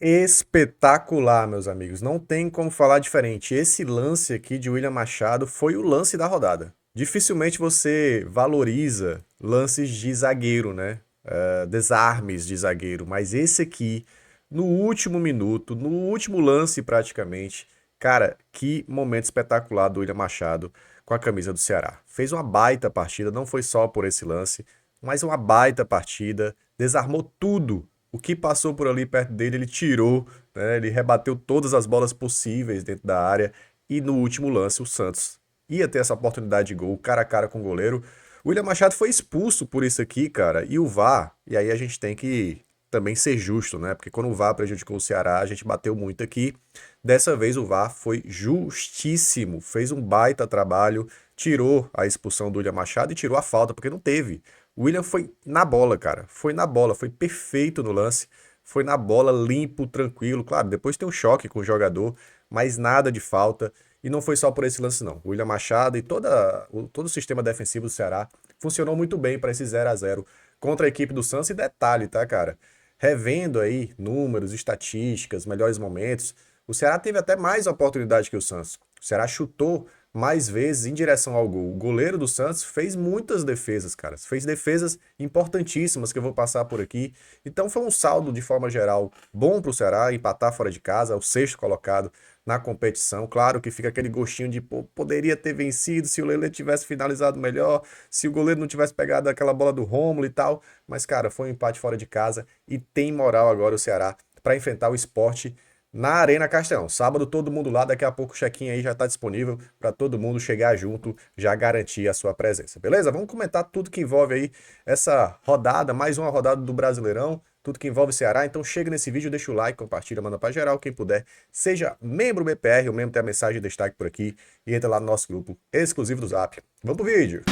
Espetacular, meus amigos. Não tem como falar diferente. Esse lance aqui de William Machado foi o lance da rodada. Dificilmente você valoriza lances de zagueiro, né? Desarmes de zagueiro. Mas esse aqui, no último minuto, no último lance praticamente, cara, que momento espetacular do William Machado com a camisa do Ceará. Fez uma baita partida, não foi só por esse lance, mas uma baita partida. Desarmou tudo o que passou por ali perto dele, ele tirou, né? Ele rebateu todas as bolas possíveis dentro da área. E no último lance, o Santos ia ter essa oportunidade de gol, cara a cara com o goleiro. O William Machado foi expulso por isso aqui, cara. E o VAR, e aí a gente tem que também ser justo, né? Porque quando o VAR prejudicou o Ceará, a gente bateu muito aqui. Dessa vez o VAR foi justíssimo, fez um baita trabalho, tirou a expulsão do William Machado e tirou a falta, porque não teve. O William foi na bola, cara. Foi na bola, foi perfeito no lance. Foi na bola, limpo, tranquilo. Claro, depois tem um choque com o jogador, mas nada de falta. E não foi só por esse lance, não. O William Machado e todo o sistema defensivo do Ceará funcionou muito bem para esse 0 a 0 contra a equipe do Santos. E detalhe, tá, cara? Revendo aí números, estatísticas, melhores momentos, o Ceará teve até mais oportunidade que o Santos. O Ceará chutou mais vezes em direção ao gol. O goleiro do Santos fez muitas defesas, cara. Fez defesas importantíssimas que eu vou passar por aqui. Então foi um saldo, de forma geral, bom para o Ceará empatar fora de casa, o sexto colocado na competição. Claro que fica aquele gostinho de, pô, poderia ter vencido se o Lele tivesse finalizado melhor, se o goleiro não tivesse pegado aquela bola do Rômulo e tal. Mas, cara, foi um empate fora de casa e tem moral agora o Ceará para enfrentar o Sport na Arena Castelão. Sábado todo mundo lá, daqui a pouco o check-in aí já está disponível para todo mundo chegar junto, já garantir a sua presença, beleza? Vamos comentar tudo que envolve aí essa rodada, mais uma rodada do Brasileirão, tudo que envolve o Ceará. Então chega nesse vídeo, deixa o like, compartilha, manda para geral, quem puder. Seja membro BPR, o membro tem a mensagem de destaque por aqui e entra lá no nosso grupo exclusivo do Zap. Vamos pro vídeo.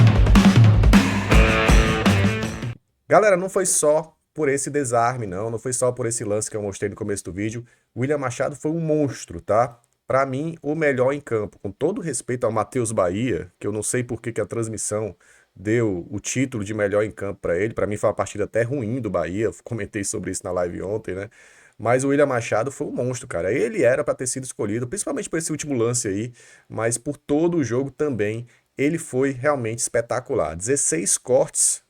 Galera, não foi só por esse desarme, não foi só por esse lance que eu mostrei no começo do vídeo. O William Machado foi um monstro, tá? Pra mim, o melhor em campo. Com todo respeito ao Matheus Bahia, que eu não sei por que a transmissão deu o título de melhor em campo pra ele. Pra mim foi uma partida até ruim do Bahia, eu comentei sobre isso na live ontem, né? Mas o William Machado foi um monstro, cara. Ele era pra ter sido escolhido, principalmente por esse último lance aí, mas por todo o jogo também. Ele foi realmente espetacular. 16 cortes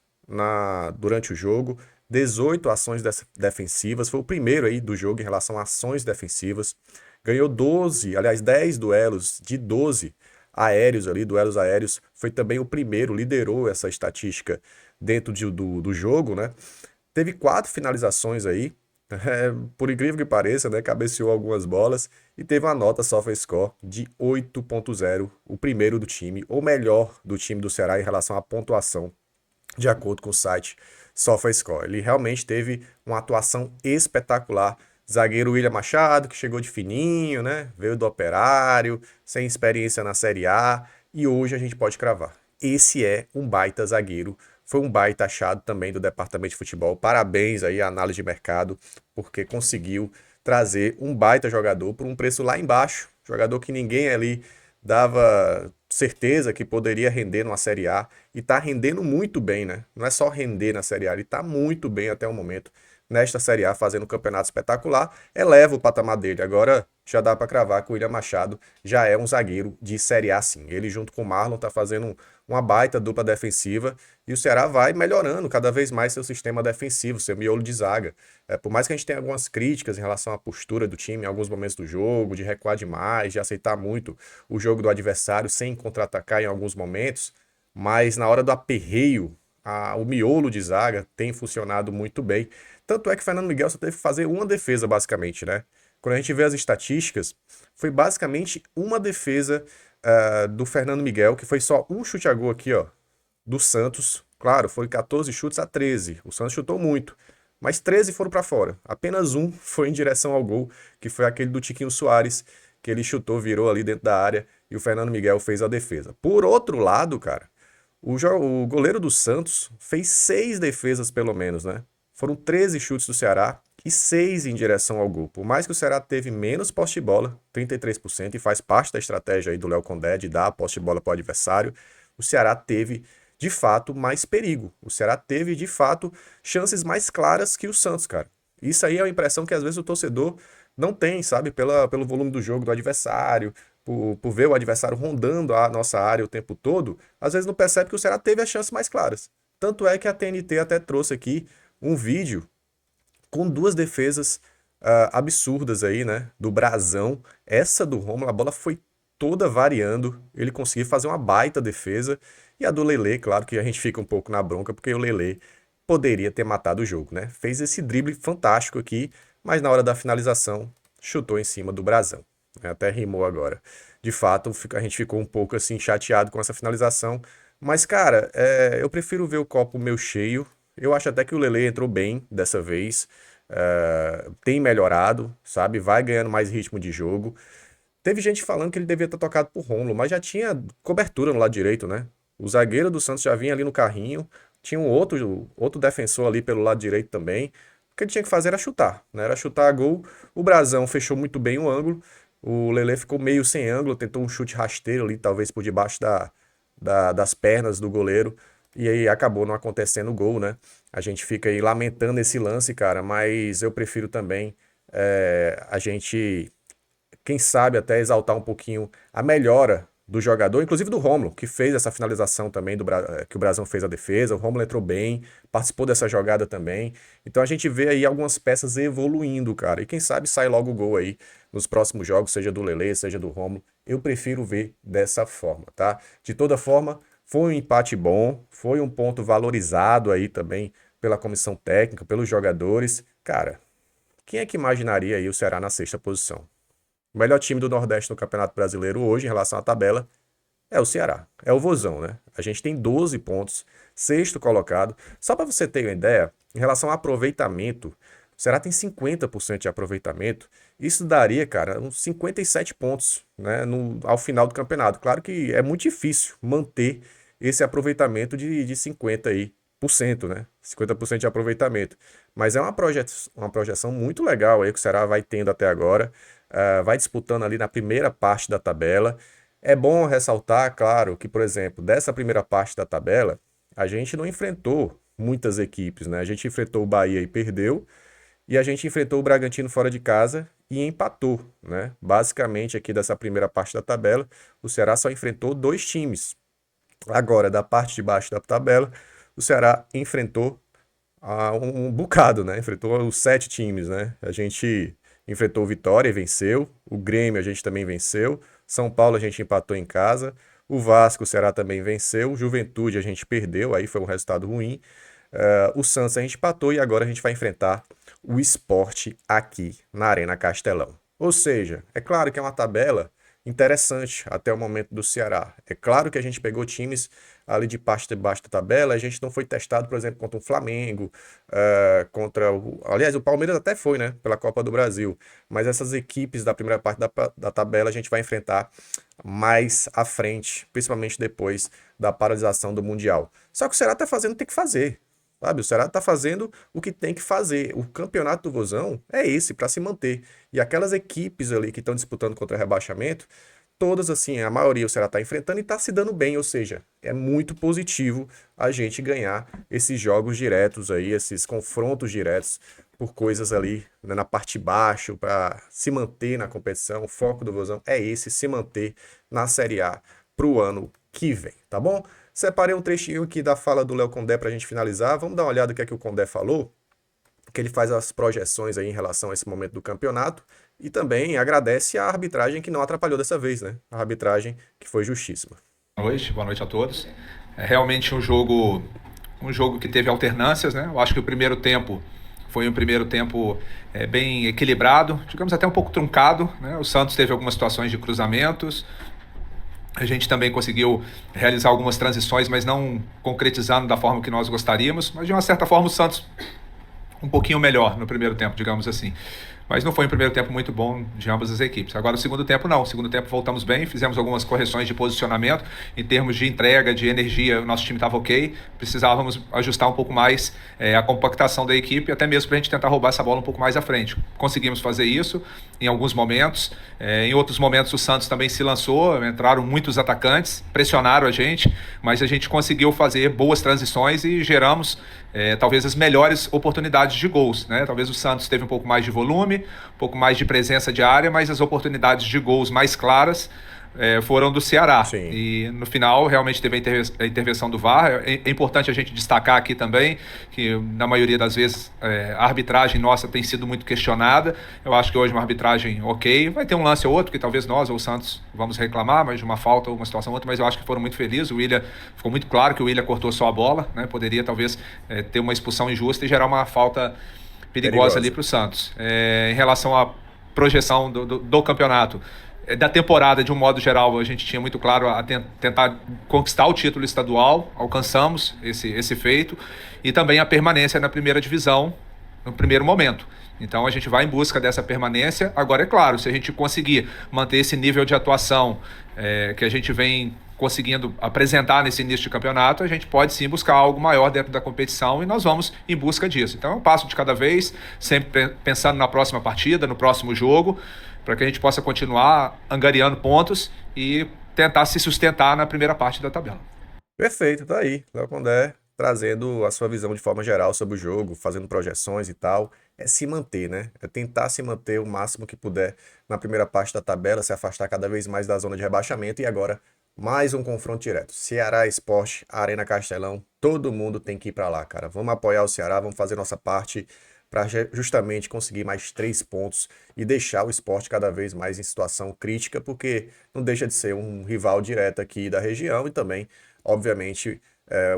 durante o jogo, 18 ações defensivas, foi o primeiro aí do jogo em relação a ações defensivas. Ganhou 12, aliás, 10 duelos de 12 aéreos ali, duelos aéreos. Foi também o primeiro, liderou essa estatística dentro do jogo, né? Teve 4 finalizações aí, por incrível que pareça, né? Cabeceou algumas bolas e teve uma nota SofaScore de 8.0, o primeiro do time, ou melhor do time do Ceará em relação à pontuação de acordo com o site SofaScore. Ele realmente teve uma atuação espetacular. Zagueiro William Machado, que chegou de fininho, né? Veio do Operário, sem experiência na Série A, e hoje a gente pode cravar. Esse é um baita zagueiro. Foi um baita achado também do departamento de futebol. Parabéns aí à análise de mercado, porque conseguiu trazer um baita jogador por um preço lá embaixo. Jogador que ninguém ali dava certeza que poderia render numa Série A e tá rendendo muito bem, né? Não é só render na Série A, ele tá muito bem até o momento nesta Série A, fazendo um campeonato espetacular, eleva o patamar dele. Agora já dá para cravar que o William Machado já é um zagueiro de Série A sim. Ele junto com o Marlon tá fazendo uma baita dupla defensiva e o Ceará vai melhorando cada vez mais seu sistema defensivo, seu miolo de zaga. Por mais que a gente tenha algumas críticas em relação à postura do time em alguns momentos do jogo, de recuar demais, de aceitar muito o jogo do adversário sem contra-atacar em alguns momentos, mas na hora do aperreio, o miolo de zaga tem funcionado muito bem. Tanto é que o Fernando Miguel só teve que fazer uma defesa, basicamente, né? Quando a gente vê as estatísticas, foi basicamente uma defesa do Fernando Miguel, que foi só um chute a gol aqui, ó, do Santos. Claro, foi 14 chutes a 13. O Santos chutou muito, mas 13 foram para fora. Apenas um foi em direção ao gol, que foi aquele do Tiquinho Soares, que ele chutou, virou ali dentro da área e o Fernando Miguel fez a defesa. Por outro lado, cara, o goleiro do Santos fez 6 defesas pelo menos, né? Foram 13 chutes do Ceará e 6 em direção ao gol. Por mais que o Ceará teve menos posse de bola, 33%, e faz parte da estratégia aí do Léo Condé de dar a posse de bola para o adversário, o Ceará teve de fato mais perigo. O Ceará teve de fato chances mais claras que o Santos, cara. Isso aí é uma impressão que às vezes o torcedor não tem, sabe? Pelo volume do jogo do adversário, por ver o adversário rondando a nossa área o tempo todo, às vezes não percebe que o Ceará teve as chances mais claras. Tanto é que a TNT até trouxe aqui um vídeo com duas defesas absurdas aí, né? Do Brasão. Essa do Romulo, a bola foi toda variando. Ele conseguiu fazer uma baita defesa. E a do Lelê, claro que a gente fica um pouco na bronca, porque o Lelê poderia ter matado o jogo, né? Fez esse drible fantástico aqui, mas na hora da finalização chutou em cima do Brasão. Até rimou agora. De fato, a gente ficou um pouco assim chateado com essa finalização. Mas, cara, eu prefiro ver o copo meio cheio. Eu acho até que o Lelê entrou bem dessa vez. Tem melhorado, sabe? Vai ganhando mais ritmo de jogo. Teve gente falando que ele devia ter tocado pro Rômulo, mas já tinha cobertura no lado direito, né? O zagueiro do Santos já vinha ali no carrinho. Tinha um outro defensor ali pelo lado direito também. O que ele tinha que fazer era chutar, né? Era chutar a gol. O Brasão fechou muito bem o ângulo. O Lelê ficou meio sem ângulo, tentou um chute rasteiro ali, talvez por debaixo das pernas do goleiro. E aí acabou não acontecendo o gol, né? A gente fica aí lamentando esse lance, cara, mas eu prefiro também a gente, quem sabe, até exaltar um pouquinho a melhora do jogador, inclusive do Rômulo, que fez essa finalização também, que o Brasão fez a defesa. O Rômulo entrou bem, participou dessa jogada também. Então a gente vê aí algumas peças evoluindo, cara. E quem sabe sai logo o gol aí nos próximos jogos, seja do Lelê, seja do Rômulo. Eu prefiro ver dessa forma, tá? De toda forma, foi um empate bom, foi um ponto valorizado aí também pela comissão técnica, pelos jogadores. Cara, quem é que imaginaria aí o Ceará na sexta posição? O melhor time do Nordeste no Campeonato Brasileiro hoje, em relação à tabela, é o Ceará. É o Vozão, né? A gente tem 12 pontos, sexto colocado. Só para você ter uma ideia, em relação ao aproveitamento, o Ceará tem 50% de aproveitamento. Isso daria, cara, uns 57 pontos, né, ao final do campeonato. Claro que é muito difícil manter esse aproveitamento de 50 aí por cento, né? 50% de aproveitamento. Mas é uma projeção muito legal aí que o Ceará vai tendo até agora. Vai disputando ali na primeira parte da tabela. É bom ressaltar, claro, que, por exemplo, dessa primeira parte da tabela, a gente não enfrentou muitas equipes, né? A gente enfrentou o Bahia e perdeu, e a gente enfrentou o Bragantino fora de casa e empatou, né? Basicamente, aqui dessa primeira parte da tabela, o Ceará só enfrentou dois times. Agora, da parte de baixo da tabela, o Ceará enfrentou um bocado, né? Enfrentou os 7 times, né? A gente enfrentou o Vitória e venceu. O Grêmio a gente também venceu. São Paulo a gente empatou em casa. O Vasco, o Ceará também venceu. Juventude a gente perdeu, aí foi um resultado ruim. O Santos a gente empatou e agora a gente vai enfrentar o Sport aqui na Arena Castelão. Ou seja, é claro que é uma tabela interessante até o momento do Ceará. É claro que a gente pegou times ali de parte de baixo da tabela, a gente não foi testado, por exemplo, contra o Flamengo, aliás, o Palmeiras até foi, né, pela Copa do Brasil, mas essas equipes da primeira parte da tabela a gente vai enfrentar mais à frente, principalmente depois da paralisação do Mundial. Só que o Ceará tá fazendo o que tem que fazer. Sabe, o Ceará tá fazendo o que tem que fazer. O campeonato do Vozão é esse, para se manter. E aquelas equipes ali que estão disputando contra o rebaixamento, todas assim, a maioria o Ceará tá enfrentando e tá se dando bem. Ou seja, é muito positivo a gente ganhar esses jogos diretos aí, esses confrontos diretos por coisas ali, né, na parte de baixo, para se manter na competição. O foco do Vozão é esse, se manter na Série A pro ano que vem, tá bom? Separei um trechinho aqui da fala do Léo Condé para a gente finalizar. Vamos dar uma olhada no que é que o Condé falou, que ele faz as projeções aí em relação a esse momento do campeonato e também agradece a arbitragem que não atrapalhou dessa vez, né? A arbitragem que foi justíssima. Boa noite a todos. É realmente um jogo que teve alternâncias, né? Eu acho que o primeiro tempo foi um primeiro tempo bem equilibrado, digamos até um pouco truncado, né? O Santos teve algumas situações de cruzamentos. A gente também conseguiu realizar algumas transições, mas não concretizando da forma que nós gostaríamos. Mas, de uma certa forma, o Santos um pouquinho melhor no primeiro tempo, digamos assim. Mas não foi um primeiro tempo muito bom de ambas as equipes. Agora, o segundo tempo, não. O segundo tempo voltamos bem, fizemos algumas correções de posicionamento. Em termos de entrega, de energia, o nosso time estava ok. Precisávamos ajustar um pouco mais a compactação da equipe, até mesmo para a gente tentar roubar essa bola um pouco mais à frente. Conseguimos fazer isso em alguns momentos. Em outros momentos, o Santos também se lançou, entraram muitos atacantes, pressionaram a gente, mas a gente conseguiu fazer boas transições e geramos talvez as melhores oportunidades de gols, né? Talvez o Santos teve um pouco mais de volume, um pouco mais de presença de área, mas as oportunidades de gols mais claras foram do Ceará. Sim. E no final realmente teve a intervenção do VAR. É importante a gente destacar aqui também que na maioria das vezes a arbitragem nossa tem sido muito questionada. Eu acho que hoje uma arbitragem ok. Vai ter um lance ou outro que talvez nós ou o Santos vamos reclamar, mas de uma falta ou uma situação ou outra, mas eu acho que foram muito felizes. O Willian, ficou muito claro que o Willian cortou só a bola, né? Poderia talvez ter uma expulsão injusta e gerar uma falta perigosa ali para o Santos. Em relação à projeção do campeonato, da temporada, de um modo geral, a gente tinha muito claro a tentar conquistar o título estadual, alcançamos esse feito, e também a permanência na primeira divisão no primeiro momento. Então a gente vai em busca dessa permanência. Agora, é claro, se a gente conseguir manter esse nível de atuação que a gente vem conseguindo apresentar nesse início de campeonato, a gente pode sim buscar algo maior dentro da competição e nós vamos em busca disso. Então é um passo de cada vez, sempre pensando na próxima partida, no próximo jogo, para que a gente possa continuar angariando pontos e tentar se sustentar na primeira parte da tabela. Perfeito, tá aí. Léo Condé trazendo a sua visão de forma geral sobre o jogo, fazendo projeções e tal. É se manter, né? É tentar se manter o máximo que puder na primeira parte da tabela, se afastar cada vez mais da zona de rebaixamento. E agora, mais um confronto direto. Ceará Sport, Arena Castelão. Todo mundo tem que ir pra lá, cara. Vamos apoiar o Ceará, vamos fazer nossa parte para justamente conseguir mais 3 pontos e deixar o Sport cada vez mais em situação crítica, porque não deixa de ser um rival direto aqui da região e também, obviamente,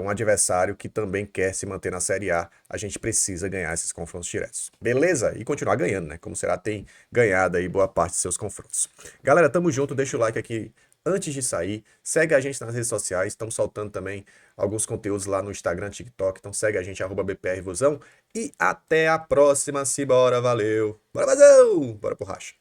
um adversário que também quer se manter na Série A. A gente precisa ganhar esses confrontos diretos. Beleza? E continuar ganhando, né? Como o Ceará tem ganhado aí boa parte de seus confrontos. Galera, tamo junto. Deixa o like aqui antes de sair. Segue a gente nas redes sociais. Estamos soltando também alguns conteúdos lá no Instagram, TikTok. Então segue a gente, @BPRVozão. E até a próxima. Simbora, valeu. Bora, Vazão! Bora pro racha.